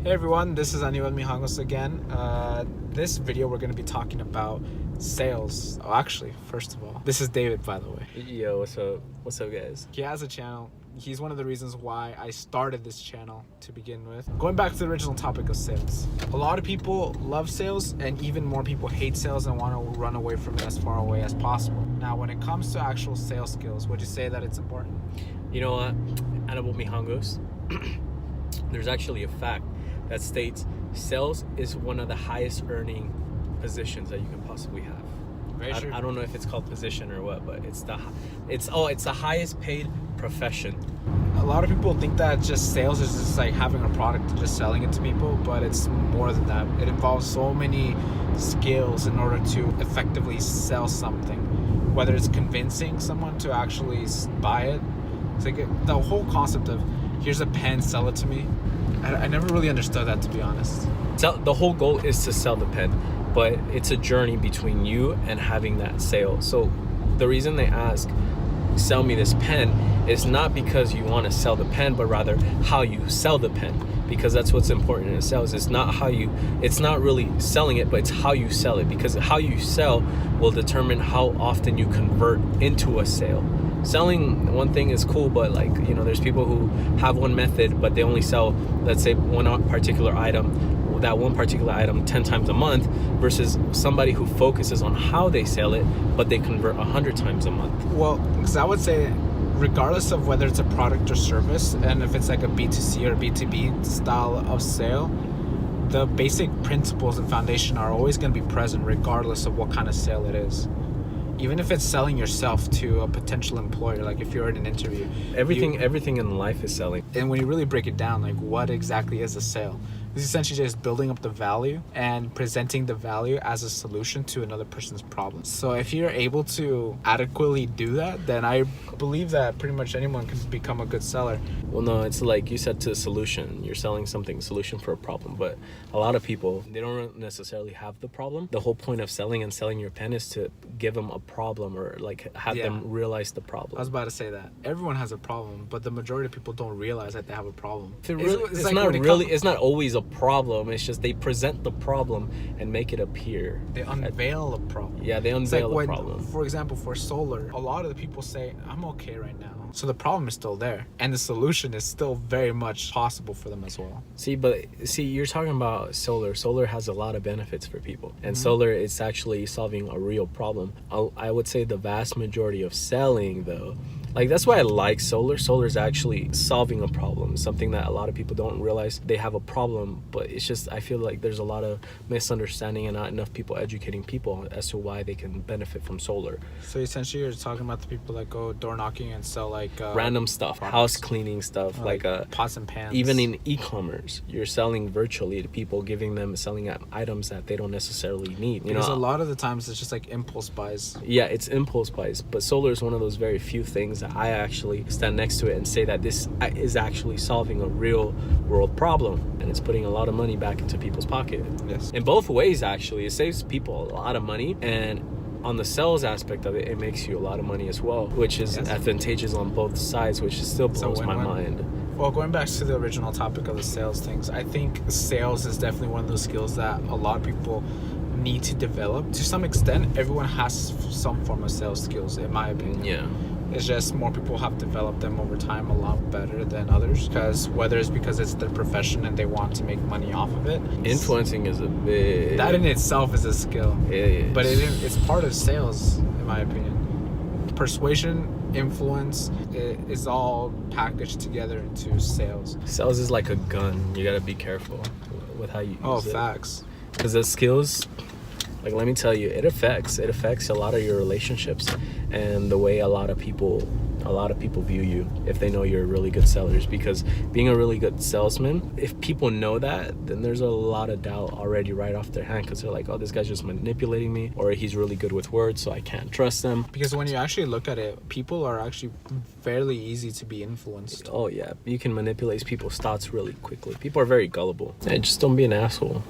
Hey everyone, this is Aniwal Mihangos again. This video we're going to be talking about sales. Oh, actually, first of all, this is David, by the way. Yo, what's up? What's up, guys? He has a channel. He's one of the reasons why I started this channel to begin with. Going back to the original topic of sales. A lot of people love sales and even more people hate sales and want to run away from it as far away as possible. Now, when it comes to actual sales skills, would you say that it's important? You know what? Aniwal Mihangos, there's actually a fact that states sales is one of the highest earning positions that you can possibly have. Very true. I don't know if it's called position or what, but it's the highest paid profession. A lot of people think that just sales is just like having a product and just selling it to people, but it's more than that. It involves so many skills in order to effectively sell something, whether it's convincing someone to actually buy it. It's like the whole concept of here's a pen, sell it to me. I never really understood that, to be honest. So the whole goal is to sell the pen, but it's a journey between you and having that sale. So the reason they ask, sell me this pen, is not because you want to sell the pen, but rather how you sell the pen, because that's what's important in sales. It's not really selling it, but it's how you sell it, because how you sell will determine how often you convert into a sale. Selling one thing is cool, but there's people who have one method, but they only sell, let's say, one particular item 10 times a month, versus somebody who focuses on how they sell it, but they convert 100 times a month. Well, because I would say, regardless of whether it's a product or service, and if it's like a B2C or B2B style of sale, the basic principles and foundation are always going to be present regardless of what kind of sale it is. Even if it's selling yourself to a potential employer, like if you're in an interview. Everything in life is selling. And when you really break it down, like what exactly is a sale? It's essentially just building up the value and presenting the value as a solution to another person's problem. So if you're able to adequately do that, then I believe that pretty much anyone can become a good seller. Well, no, it's like you said, to a solution. You're selling something, a solution for a problem. But a lot of people, they don't necessarily have the problem. The whole point of selling your pen is to give them a problem, or have them realize the problem. I was about to say that. Everyone has a problem, but the majority of people don't realize that they have a problem. It's not always a problem. It's just they present the problem and make it appear. They unveil a problem. Yeah, they unveil a problem. For example, for solar, a lot of the people say, I'm okay right now. So the problem is still there, and the solution is still very much possible for them as well. See, you're talking about solar. Solar has a lot of benefits for people, and solar is actually solving a real problem. I would say the vast majority of selling, though, that's why I like solar. Solar is actually solving a problem, something that a lot of people don't realize they have a problem, but it's just, I feel like there's a lot of misunderstanding and not enough people educating people as to why they can benefit from solar. So essentially you're talking about the people that go door knocking and sell random stuff, products. House cleaning stuff, pots and pans. Even in e-commerce, you're selling virtually to people, selling items that they don't necessarily need. Because a lot of the times it's just like impulse buys. Yeah, it's impulse buys, but solar is one of those very few things that I actually stand next to it and say that this is actually solving a real world problem, and it's putting a lot of money back into people's pocket. Yes. In both ways, actually. It saves people a lot of money, and on the sales aspect of it, it makes you a lot of money as well, which is advantageous on both sides, which still blows my mind. Well, going back to the original topic of the sales things, I think sales is definitely one of those skills that a lot of people need to develop. To some extent, everyone has some form of sales skills, in my opinion. Yeah. It's just more people have developed them over time a lot better than others, because whether it's because it's their profession and they want to make money off of it. Influencing is a big... That in itself is a skill. Yeah. But it's part of sales, in my opinion. Persuasion, influence, is all packaged together into sales. Sales is like a gun. You gotta be careful with how you use it. Facts. Because the skills... let me tell you, it affects a lot of your relationships and the way a lot of people view you if they know you're really good sellers. Because being a really good salesman, if people know that, then there's a lot of doubt already right off their hand, because they're like, oh, this guy's just manipulating me, or he's really good with words, so I can't trust them. Because when you actually look at it, people are actually fairly easy to be influenced. Oh yeah, you can manipulate people's thoughts really quickly. People are very gullible. Hey, just don't be an asshole,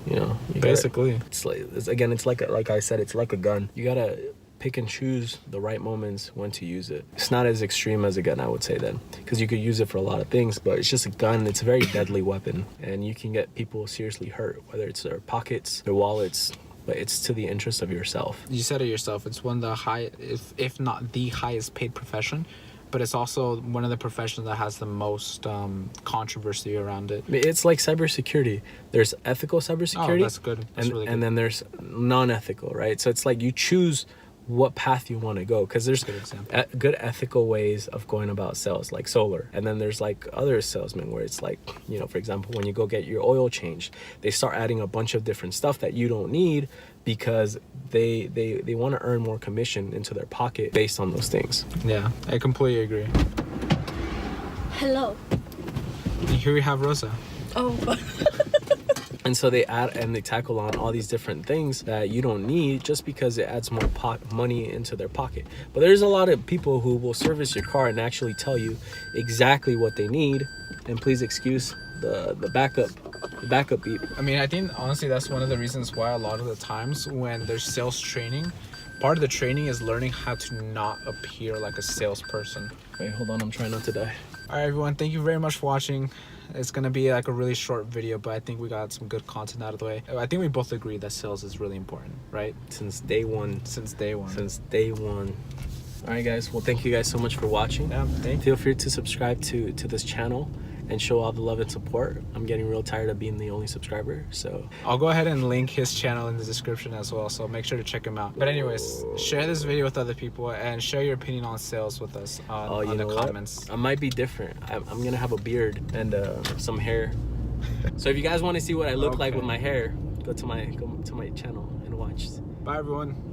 Basically. It's like I said, it's like a gun. You gotta pick and choose the right moments when to use it. It's not as extreme as a gun, I would say then, because you could use it for a lot of things, but it's just a gun. It's a very deadly weapon, and you can get people seriously hurt, whether it's their pockets, their wallets, but it's to the interest of yourself. You said it yourself. It's one of the if not the highest paid profession, but it's also one of the professions that has the most controversy around it. It's like cybersecurity. There's ethical cybersecurity. Oh, that's good. That's really good. And then there's non-ethical, right? So it's like you choose what path you want to go, because there's Good example. good ethical ways of going about sales, like solar. And then there's like other salesmen where it's like, you know, for example, when you go get your oil changed, they start adding a bunch of different stuff that you don't need because they want to earn more commission into their pocket based on those things. Yeah, I completely agree. Hello. And here we have Rosa. Oh. And so they add and they tackle on all these different things that you don't need just because it adds more money into their pocket. But there's a lot of people who will service your car and actually tell you exactly what they need. And please excuse the backup beep. I mean, I think honestly that's one of the reasons why a lot of the times when there's sales training, part of the training is learning how to not appear like a salesperson. Wait, hold on, I'm trying not to die. All right, everyone, thank you very much for watching. It's gonna be like a really short video, but I think we got some good content out of the way. I think we both agree that sales is really important, right? Since day one. All right, guys. Well, thank you guys so much for watching. Yeah, thank you. Feel free to subscribe to this channel and show all the love and support. I'm getting real tired of being the only subscriber, so I'll go ahead and link his channel in the description as well, so make sure to check him out. But anyways, share this video with other people and share your opinion on sales with us on the comments. I might be different. I'm gonna have a beard and some hair. So if you guys want to see what I look like with my hair, go to my channel and watch. Bye, everyone.